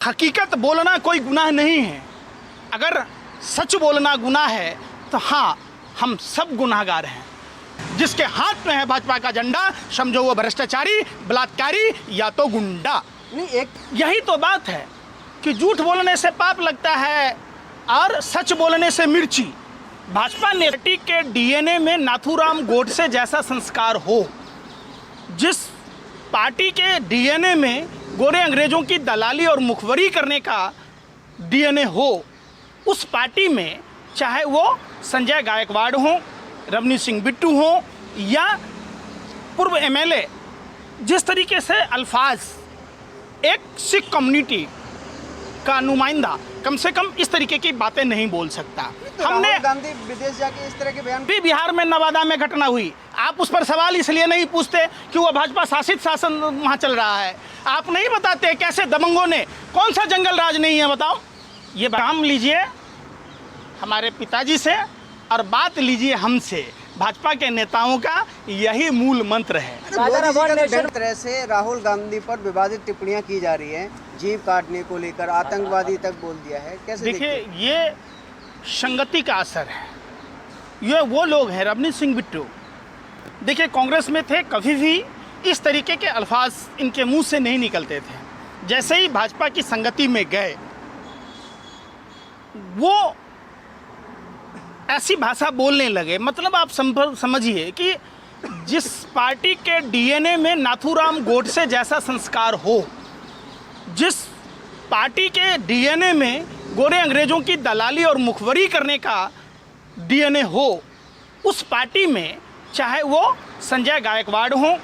हकीकत बोलना कोई गुनाह नहीं है। अगर सच बोलना गुनाह है तो हाँ, हम सब गुनाहगार हैं। जिसके हाथ में है भाजपा का झंडा, समझो वो भ्रष्टाचारी, बलात्कारी या तो गुंडा। नहीं, यही तो बात है कि झूठ बोलने से पाप लगता है और सच बोलने से मिर्ची। भाजपा नेता के डीएनए में नाथूराम गोडसे जैसा संस्कार हो, जिस पार्टी के डीएनए में गोरे अंग्रेजों की दलाली और मुखबरी करने का डीएनए हो, उस पार्टी में चाहे वो संजय गायकवाड़ हो, रवनीत सिंह बिट्टू हो या पूर्व एमएलए, जिस तरीके से अल्फाज एक सिख कम्युनिटी का नुमाइंदा कम से कम इस तरीके की बातें नहीं बोल सकता। तो हमने राहुल गांधी विदेश जाके इस तरह के बयान भी बिहार में नवादा में घटना हुई, आप उस पर सवाल इसलिए नहीं पूछते कि वो भाजपा शासित शासन वहाँ चल रहा है। आप नहीं बताते कैसे दबंगों ने, कौन सा जंगल राज नहीं है बताओ। ये काम लीजिए हमारे पिताजी से और बात लीजिए हमसे। भाजपा के नेताओं का यही मूल मंत्र है। तरह से राहुल गांधी पर विवादित टिप्पणियां की जा रही हैं, जीभ काटने को लेकर आतंकवादी तक बोल दिया है, कैसे देखिए ये संगति का असर है। ये वो लोग हैं, रवनीत सिंह बिट्टू देखिए कांग्रेस में थे, कभी भी इस तरीके के अल्फाज इनके मुंह से नहीं निकलते थे। जैसे ही भाजपा की संगति में गए, वो ऐसी भाषा बोलने लगे। मतलब आप समझिए कि जिस पार्टी के डीएनए में नाथूराम गोडसे जैसा संस्कार हो, जिस पार्टी के डीएनए में गोरे अंग्रेजों की दलाली और मुखबरी करने का डीएनए हो, उस पार्टी में चाहे वो संजय गायकवाड़ हो,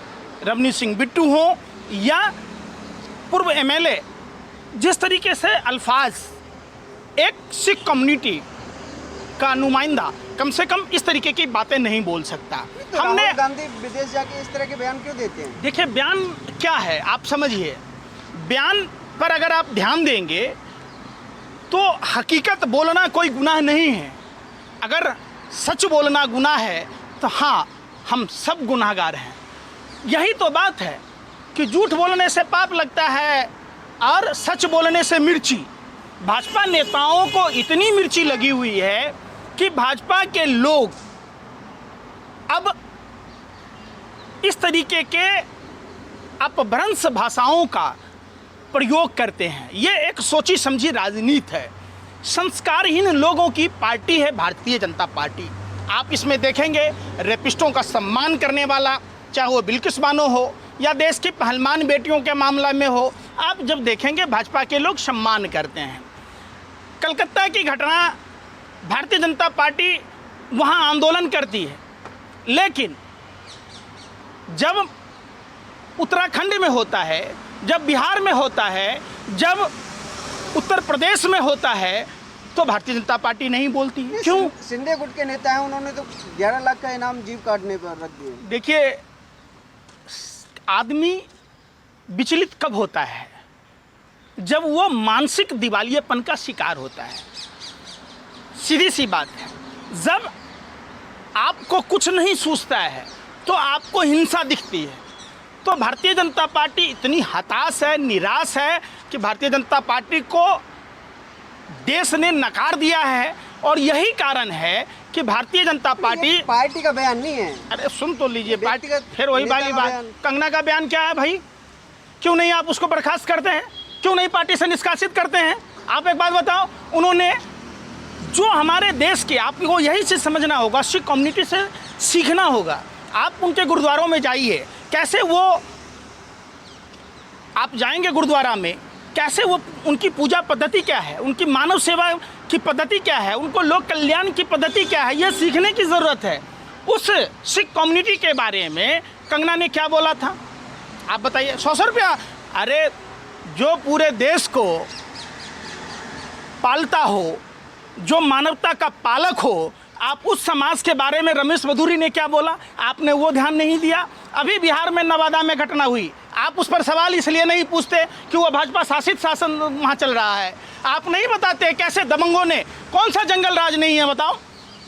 रवनीत सिंह बिट्टू हो या पूर्व एमएलए, जिस तरीके से अल्फाज एक सिख कम्युनिटी का नुमाइंदा कम से कम इस तरीके की बातें नहीं बोल सकता। तो हमने राहुल गांधी विदेश जाके इस तरह के बयान क्यों देते हैं? देखिए बयान क्या है आप समझिए। बयान पर अगर आप ध्यान देंगे तो हकीकत बोलना कोई गुनाह नहीं है। अगर सच बोलना गुनाह है तो हाँ, हम सब गुनाहगार हैं। यही तो बात है कि झूठ बोलने से पाप लगता है और सच बोलने से मिर्ची। भाजपा नेताओं को इतनी मिर्ची लगी हुई है कि भाजपा के लोग अब इस तरीके के अपभ्रंश भाषाओं का प्रयोग करते हैं। ये एक सोची समझी राजनीति है। संस्कारहीन लोगों की पार्टी है भारतीय जनता पार्टी। आप इसमें देखेंगे रेपिस्टों का सम्मान करने वाला, चाहे वो बिल्किस बानो हो या देश की पहलवान बेटियों के मामला में हो, आप जब देखेंगे भाजपा के लोग सम्मान करते हैं। कलकत्ता की घटना, भारतीय जनता पार्टी वहाँ आंदोलन करती है, लेकिन जब उत्तराखंड में होता है, जब बिहार में होता है, जब उत्तर प्रदेश में होता है, तो भारतीय जनता पार्टी नहीं बोलती। क्यों? शिंदे गुट के नेता हैं, उन्होंने तो 11 लाख का इनाम जीभ काटने पर रख दिया। देखिए आदमी विचलित कब होता है? जब वो मानसिक दिवालियेपन का शिकार होता है। सीधी सी बात है, जब आपको कुछ नहीं सूझता है तो आपको हिंसा दिखती है। तो भारतीय जनता पार्टी इतनी हताश है, निराश है कि भारतीय जनता पार्टी को देश ने नकार दिया है। और यही कारण है कि भारतीय जनता पार्टी का बयान नहीं है। अरे सुन तो लीजिए, पार्टी फिर वही वाली बात। कंगना का बयान क्या है भाई? क्यों नहीं आप उसको बर्खास्त करते हैं? क्यों नहीं पार्टी से निष्कासित करते हैं? आप एक बात बताओ, उन्होंने जो हमारे देश के, आपको यही चीज़ समझना होगा, सिख कम्युनिटी से सीखना होगा। आप उनके गुरुद्वारों में जाइए, कैसे वो, आप जाएंगे गुरुद्वारा में, कैसे वो, उनकी पूजा पद्धति क्या है, उनकी मानव सेवा की पद्धति क्या है, उनको लोक कल्याण की पद्धति क्या है, यह सीखने की ज़रूरत है। उस सिख कम्युनिटी के बारे में कंगना ने क्या बोला था आप बताइए? 100 रुपया। अरे जो पूरे देश को पालता हो, जो मानवता का पालक हो, आप उस समाज के बारे में रमेश मधुरी ने क्या बोला, आपने वो ध्यान नहीं दिया। अभी बिहार में नवादा में घटना हुई, आप उस पर सवाल इसलिए नहीं पूछते कि वो भाजपा शासित शासन वहाँ चल रहा है। आप नहीं बताते कैसे दबंगों ने, कौन सा जंगल राज नहीं है बताओ।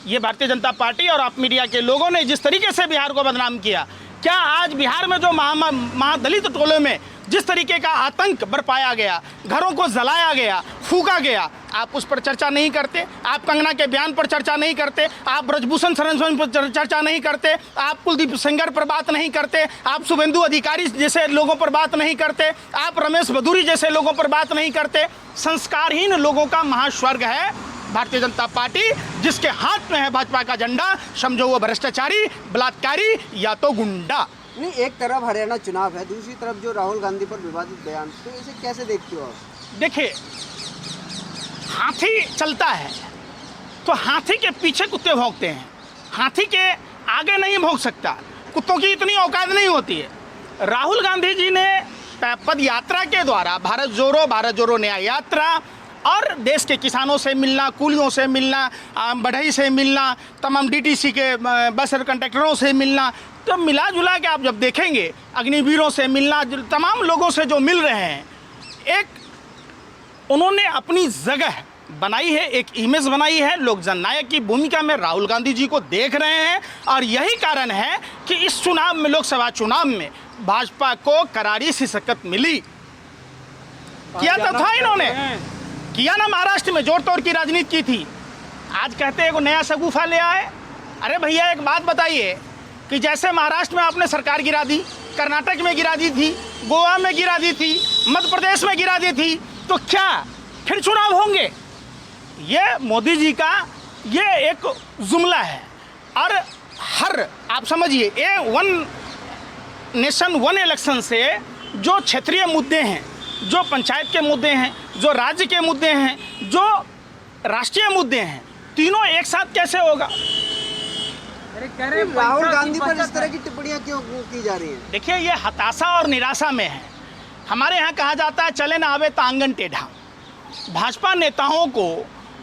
ये भारतीय जनता पार्टी और आप मीडिया के लोगों ने जिस तरीके से बिहार को बदनाम किया, क्या आज बिहार में जो महादलित टोले में जिस तरीके का आतंक बरपाया गया, घरों को जलाया गया, फूका गया, आप उस पर चर्चा नहीं करते। आप कंगना के बयान पर चर्चा नहीं करते। आप ब्रजभूषण शरण पर चर्चा नहीं करते। आप कुलदीप सेंगर पर बात नहीं करते। आप शुभेंदु अधिकारी जैसे लोगों पर बात नहीं करते। आप रमेश बदूरी जैसे लोगों पर बात नहीं करते। संस्कारहीन लोगों का महास्वर्ग है भारतीय जनता पार्टी, जिसके हाथ में है भाजपा का झंडा। समझो वो भ्रष्टाचारी, बलात्कारी या तो गुंडा। नहीं, एक तरफ हरियाणा चुनाव है, दूसरी तरफ जो राहुल गांधी पर विवादित बयान, तो इसे कैसे देखते हो आप? देखिए, हाथी चलता है तो हाथी के पीछे कुत्ते भौंकते हैं, हाथी के आगे नहीं भौंक सकता। कुत्तों की इतनी औकात नहीं होती है। राहुल गांधी जी ने पद यात्रा के द्वारा भारत जोड़ो न्याय यात्रा और देश के किसानों से मिलना, कूलियों से मिलना, बढ़ई से मिलना, तमाम डीटीसी के बस कंडक्टरों से मिलना, तो मिला जुला के आप जब देखेंगे अग्निवीरों से मिलना, तमाम लोगों से जो मिल रहे हैं, एक उन्होंने अपनी जगह बनाई है, एक इमेज बनाई है। लोग जननायक की भूमिका में राहुल गांधी जी को देख रहे हैं और यही कारण है कि इस चुनाव में, लोकसभा चुनाव में भाजपा को करारी सी शिकस्त मिली। किया तो था इन्होंने, किया ना, महाराष्ट्र में जोड़ तोड़ की राजनीति की थी। आज कहते हैं को नया शगुफा ले आए। अरे भैया, एक बात बताइए कि जैसे महाराष्ट्र में आपने सरकार गिरा दी, कर्नाटक में गिरा दी थी, गोवा में गिरा दी थी, मध्य प्रदेश में गिरा दी थी, तो क्या फिर चुनाव होंगे? ये मोदी जी का ये एक जुमला है। और हर, आप समझिए, ये वन नेशन वन इलेक्शन से जो क्षेत्रीय मुद्दे हैं, जो पंचायत के मुद्दे हैं, जो राज्य के मुद्दे हैं, जो राष्ट्रीय मुद्दे हैं, तीनों एक साथ कैसे होगा? राहुल गांधी पर इस तरह की टिप्पणियां क्यों की जा रही हैं? देखिए, ये हताशा और निराशा में है। हमारे यहाँ कहा जाता है चले ना आवे तांगन टेढ़ा। भाजपा नेताओं को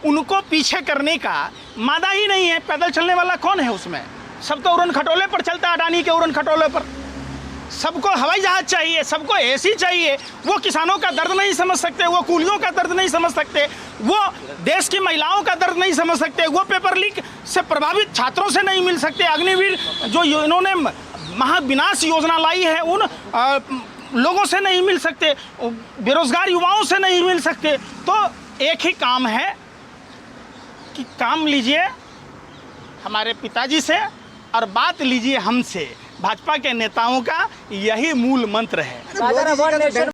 उनको पीछे करने का मादा ही नहीं है। पैदल चलने वाला कौन है उसमें? सब तो उड़न खटोले पर चलता है, अडानी के उड़न खटोले पर। सबको हवाई जहाज चाहिए, सबको एसी चाहिए। वो किसानों का दर्द नहीं समझ सकते, वो कूलियों का दर्द नहीं समझ सकते, वो देश की महिलाओं का दर्द नहीं समझ सकते, वो पेपर लीक से प्रभावित छात्रों से नहीं मिल सकते। अग्निवीर जो इन्होंने महाविनाश योजना लाई है, उन लोगों से नहीं मिल सकते, बेरोजगार युवाओं से नहीं मिल सकते। तो एक ही काम है कि काम लीजिए हमारे पिताजी से और बात लीजिए हमसे। भाजपा के नेताओं का यही मूल मंत्र है।